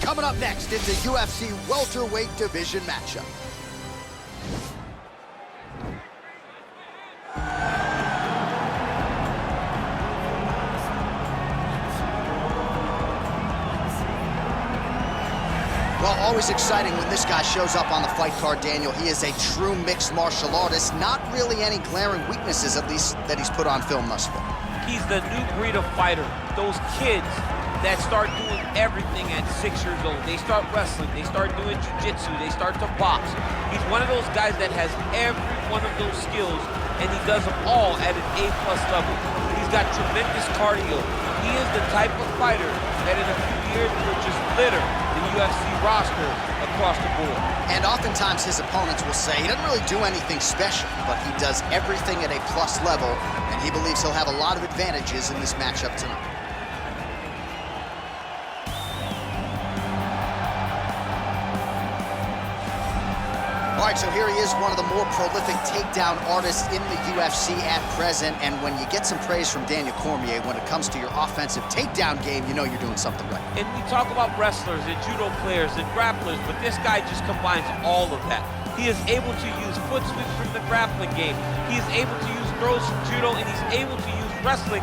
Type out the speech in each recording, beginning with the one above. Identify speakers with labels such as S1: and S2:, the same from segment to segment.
S1: Coming up next, it's a UFC welterweight division matchup. Well, always exciting when this guy shows up on the fight card, Daniel. He is a true mixed martial artist. Not really any glaring weaknesses, at least, that he's put on film thus far.
S2: He's the new breed of fighter. Those kids that start doing everything at 6 years old. They start wrestling, they start doing jiu-jitsu, they start to box. He's one of those guys that has every one of those skills, and he does them all at an A+ level. He's got tremendous cardio. He is the type of fighter that in a few years will just litter the UFC roster across the board.
S1: And oftentimes his opponents will say he doesn't really do anything special, but he does everything at a plus level, and he believes he'll have a lot of advantages in this matchup tonight. All right, so here he is, one of the more prolific takedown artists in the UFC at present. And when you get some praise from Daniel Cormier when it comes to your offensive takedown game, you know you're doing something right.
S2: And we talk about wrestlers and judo players and grapplers, but this guy just combines all of that. He is able to use foot sweeps from the grappling game. He is able to use throws from judo, and he's able to use wrestling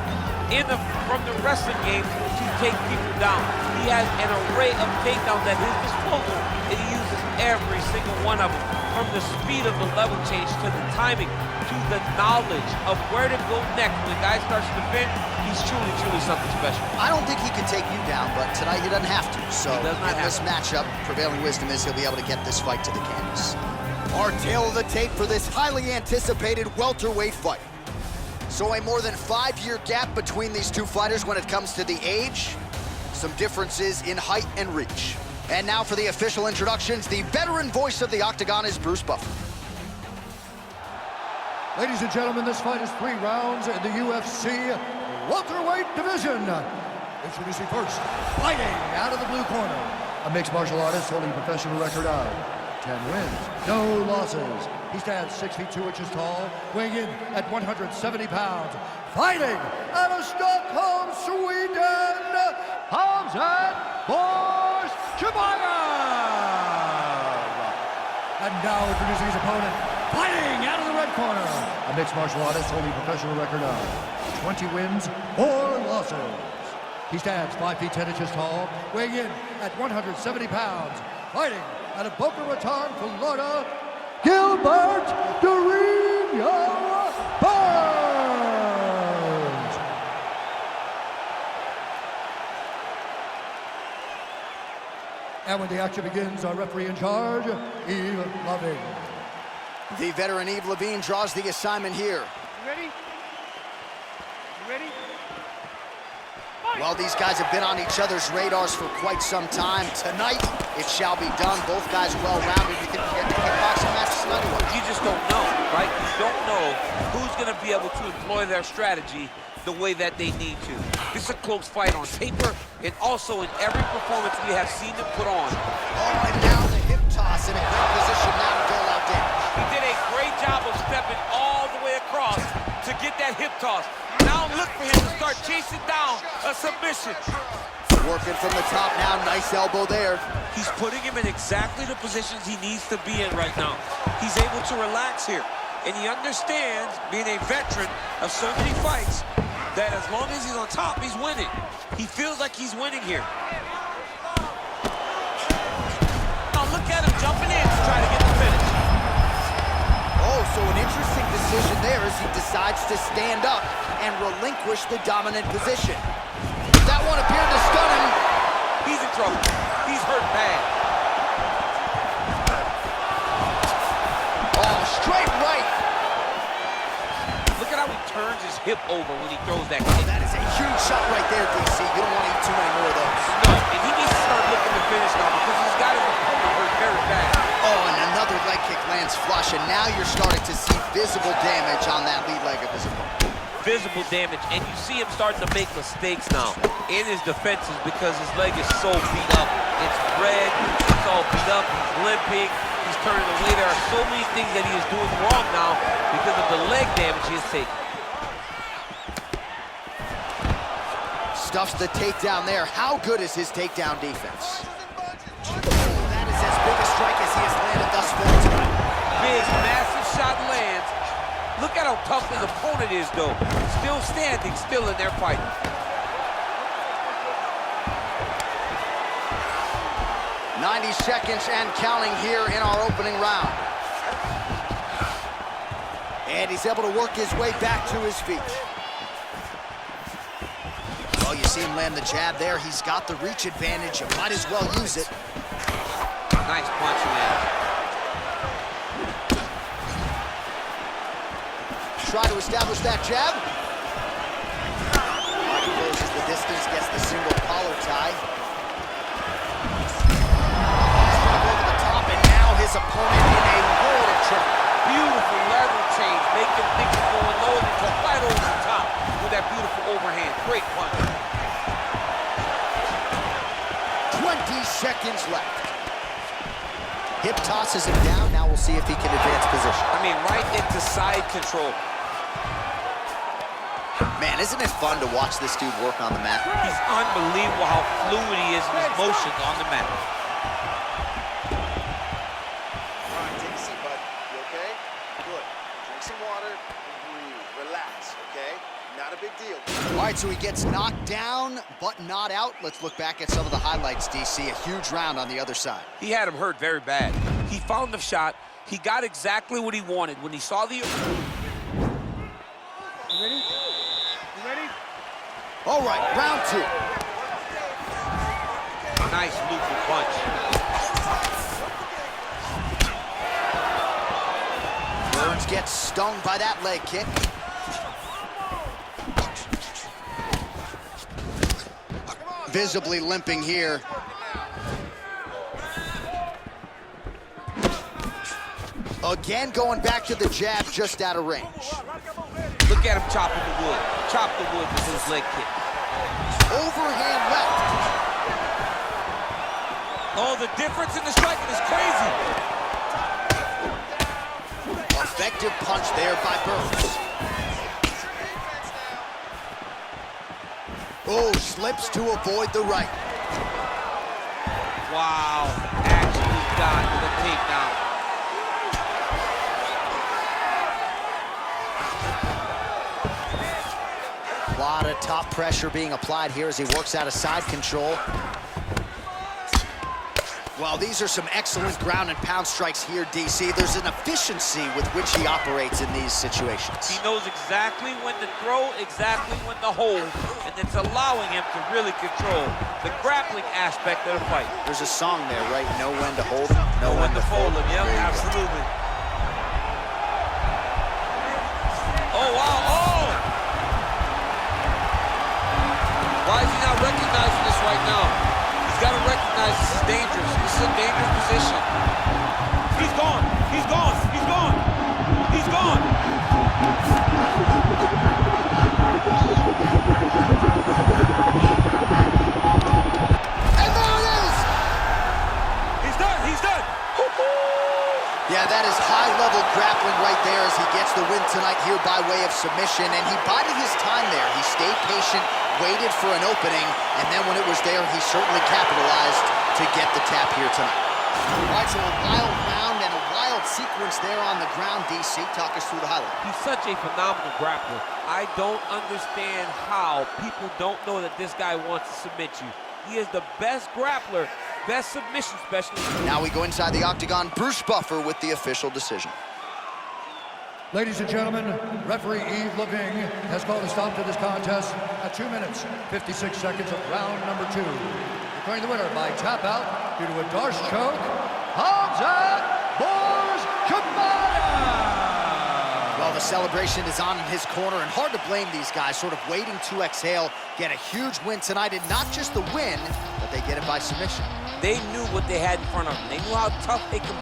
S2: from the wrestling game to take people down. He has an array of takedowns at his disposal, and he uses every single one of them. From the speed of the level change to the timing to the knowledge of where to go next. When the guy starts to defend, he's truly something special.
S1: I don't think he can take you down, but tonight he doesn't have to. So in this matchup, prevailing wisdom is he'll be able to get this fight to the canvas. Our tale of the tape for this highly anticipated welterweight fight. So a more than 5-year gap between these two fighters when it comes to the age, some differences in height and reach. And now for the official introductions, the veteran voice of the Octagon is Bruce Buffer.
S3: Ladies and gentlemen, this fight is 3 rounds in the UFC welterweight division. Introducing first, fighting out of the blue corner, a mixed martial artist holding a professional record of 10 wins, no losses. He stands 6 feet 2 inches tall, weighing in at 170 pounds. Fighting out of Stockholm, Sweden, Hamzat Chimaev! And now introducing his opponent, fighting out of the red corner, a mixed martial artist holding a professional record of 20 wins, 4 losses. He stands 5 feet 10 inches tall, weighing in at 170 pounds. Fighting out of Boca Raton, Florida, Gilbert Durinho Burns! And when the action begins, our referee in charge, Yves Lavigne.
S1: The veteran Yves Lavigne draws the assignment here.
S4: You ready? You ready?
S1: Well, these guys have been on each other's radars for quite some time. Tonight, it shall be done. Both guys well-rounded. You think you get the kickboxing match tonight?
S2: You just don't know, right? You don't know who's going to be able to employ their strategy the way that they need to. This is a close fight on paper and also in every performance we have seen them put on.
S1: Oh, and now the hip toss in a great position now to dole out damage.
S2: He did a great job of stepping all the way across to get that hip toss. Now look for him to start chasing down a submission.
S1: Working from the top now, nice elbow there.
S2: He's putting him in exactly the positions he needs to be in right now. He's able to relax here. And he understands, being a veteran of so many fights, that as long as he's on top, he's winning. He feels like he's winning here. Now look at him jumping in to try to get the finish.
S1: Oh, so an interesting decision there as he decides to stand up and relinquish the dominant position. That one appeared to stun him.
S2: He's in trouble. He's hurt bad.
S1: Oh, straight right.
S2: Look at how he turns his hip over when he throws that kick.
S1: That is a huge shot right there, DC. You don't want to eat too many more of those.
S2: No, and he needs to start looking to finish now because he's got his opponent hurt very bad.
S1: Oh, and another leg kick lands flush, and now you're starting to see visible damage on that lead leg of his opponent.
S2: Visible damage, and you see him starting to make mistakes now in his defenses because his leg is so beat up. It's red, it's all beat up, he's limping, he's turning away. There are so many things that he is doing wrong now because of the leg damage he has taken.
S1: Stuffs the takedown there. How good is his takedown defense? as big a strike as he has landed thus far tonight.
S2: Big, massive shot lands. Look at how tough his opponent is, though. Still standing, still in their fight.
S1: "90 seconds and counting here in our opening round. And he's able to work his way back to his feet. Well, you see him land the jab there. He's got the reach advantage. You might as well use it.
S2: Nice punch, man.
S1: Try to establish that jab. Closes the distance, gets the single collar tie. Over the top, and now his opponent in a world of trouble.
S2: Beautiful level change. Make him think he's going low and come right over the top with that beautiful overhand. Great punch.
S1: 20 seconds left. Hip tosses him down. Now we'll see if he can advance position.
S2: I mean, right into side control.
S1: Man, isn't it fun to watch this dude work on the mat?
S2: He's unbelievable how fluid he is in his motions on the mat.
S5: All right, take a seat, bud. You okay? Good. Drink some water and breathe. Relax, okay? Not a big deal.
S1: All right, so he gets knocked down, but not out. Let's look back at some of the highlights, DC. A huge round on the other side.
S2: He had him hurt very bad. He found the shot. He got exactly what he wanted. When he saw the...
S4: You ready? You ready?
S1: All right, round 2.
S2: Nice looping punch.
S1: Burns gets stung by that leg kick. Visibly limping here. Again, going back to the jab, just out of range.
S2: Look at him chopping the wood. Chop the wood with his leg kick.
S1: Overhand left.
S2: Oh, the difference in the striking is crazy.
S1: Effective punch there by Burns. Oh, slips to avoid the right.
S2: Wow, actually got the takedown.
S1: A lot of top pressure being applied here as he works out of side control. Well, these are some excellent ground and pound strikes here, DC. There's an efficiency with which he operates in these situations.
S2: He knows exactly when to throw, exactly when to hold, and it's allowing him to really control the grappling aspect of the fight.
S1: There's a song there, right? Know when to hold him,
S2: Know when to fold him. Yep,
S1: There you go.
S2: absolutely. Oh, wow, oh! Why is he not recognizing this right now? He's got to recognize this is dangerous. This is a dangerous position. He's gone. He's gone. He's gone. He's gone.
S1: And there it is!
S2: He's done. He's done.
S1: Yeah, that is high-level grappling right there as he gets the win tonight here by way of submission. And he bided his time there. He stayed patient, waited for an opening, and then when it was there, he certainly capitalized to get the tap here tonight. All right, so a wild round and a wild sequence there on the ground. DC, talk us through the highlight.
S2: He's such a phenomenal grappler. I don't understand how people don't know that this guy wants to submit you. He is the best grappler, best submission specialist.
S1: Now we go inside the octagon. Bruce Buffer with the official decision.
S3: Ladies and gentlemen, referee Yves Leving has called a stop to this contest at 2 minutes, 56 seconds of round number 2. Declaring the winner by tap out due to a Darce choke, Hamzat Chimaev!
S1: Well, the celebration is on in his corner, and hard to blame these guys, sort of waiting to exhale, get a huge win tonight, and not just the win, but they get it by submission.
S2: They knew what they had in front of them. They knew how tough they could